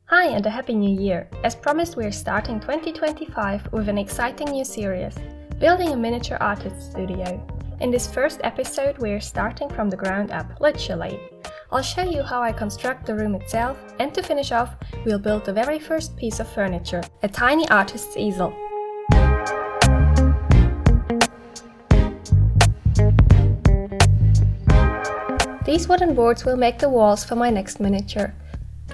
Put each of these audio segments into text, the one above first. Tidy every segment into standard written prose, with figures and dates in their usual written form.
Hi and a happy new year! As promised, we are starting 2025 with an exciting new series, Building a Miniature Artist Studio. In this first episode, we are starting from the ground up, literally. I'll show you how I construct the room itself, and to finish off, we'll build the very first piece of furniture, a tiny artist's easel. These wooden boards will make the walls for my next miniature.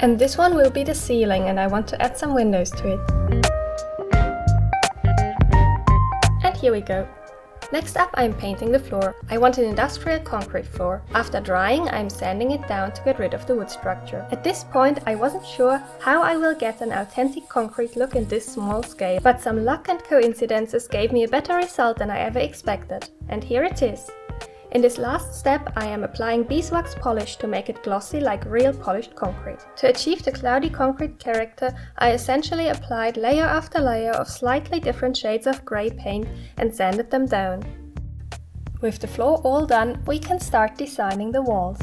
And this one will be the ceiling, and I want to add some windows to it. And here we go. Next up, I'm painting the floor. I want an industrial concrete floor. After drying, I'm sanding it down to get rid of the wood structure. At this point, I wasn't sure how I will get an authentic concrete look in this small scale, but some luck and coincidences gave me a better result than I ever expected. And here it is. In this last step, I am applying beeswax polish to make it glossy like real polished concrete. To achieve the cloudy concrete character, I essentially applied layer after layer of slightly different shades of grey paint and sanded them down. With the floor all done, we can start designing the walls.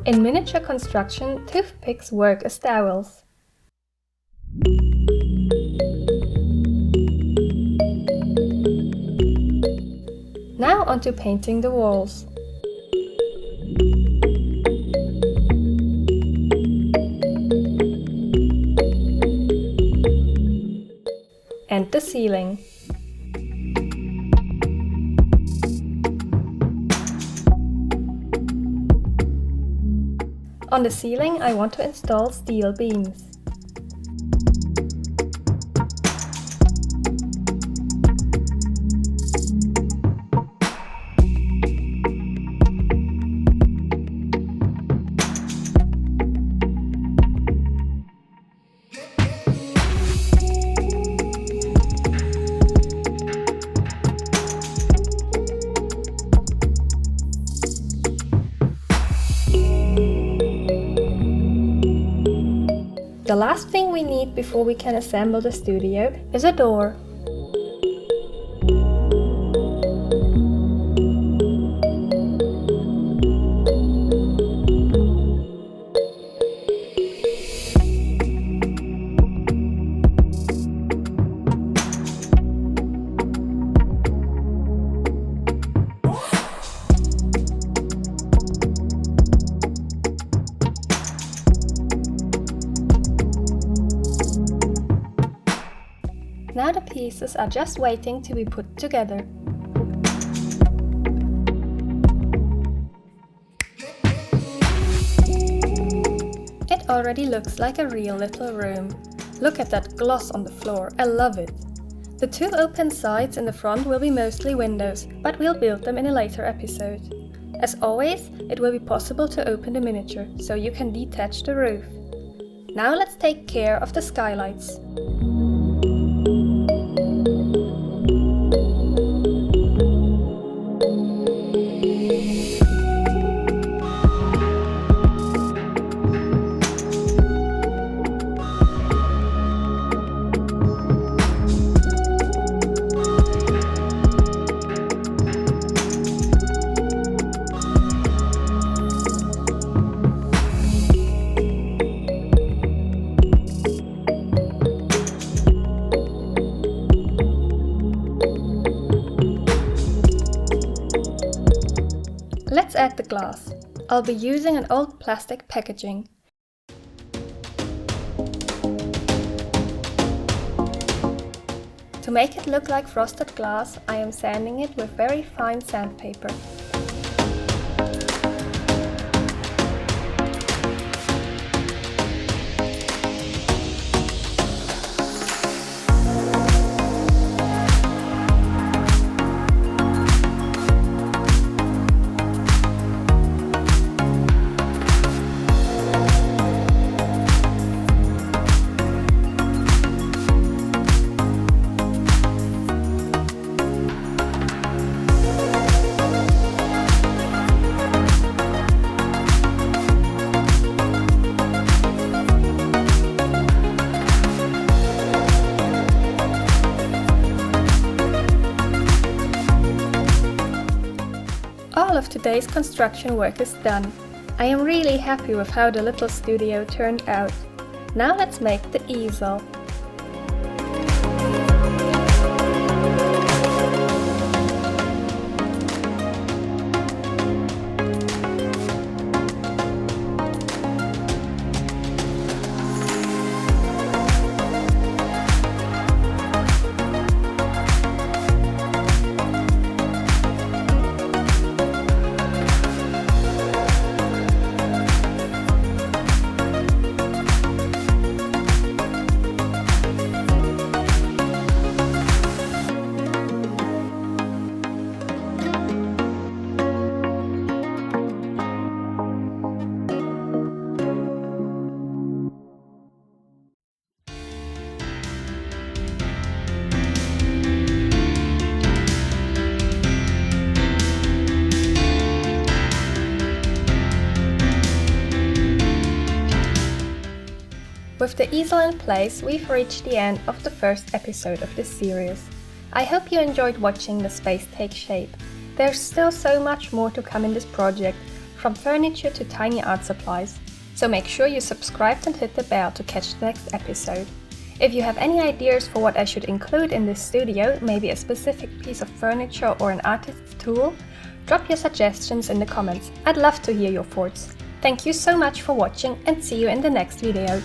In miniature construction, toothpicks work as dowels. Now onto painting the walls. And the ceiling. On the ceiling, I want to install steel beams. The last thing we need before we can assemble the studio is a door. Now the pieces are just waiting to be put together. It already looks like a real little room. Look at that gloss on the floor, I love it. The two open sides in the front will be mostly windows, but we'll build them in a later episode. As always, it will be possible to open the miniature, so you can detach the roof. Now let's take care of the skylights. Let's add the glass. I'll be using an old plastic packaging. To make it look like frosted glass, I am sanding it with very fine sandpaper. today's construction work is done. I am really happy with how the little studio turned out. Now let's make the easel. With the easel in place, we've reached the end of the first episode of this series. I hope you enjoyed watching the space take shape. There's still so much more to come in this project, from furniture to tiny art supplies. So make sure you subscribe and hit the bell to catch the next episode. If you have any ideas for what I should include in this studio, maybe a specific piece of furniture or an artist's tool, drop your suggestions in the comments. I'd love to hear your thoughts. Thank you so much for watching and see you in the next video.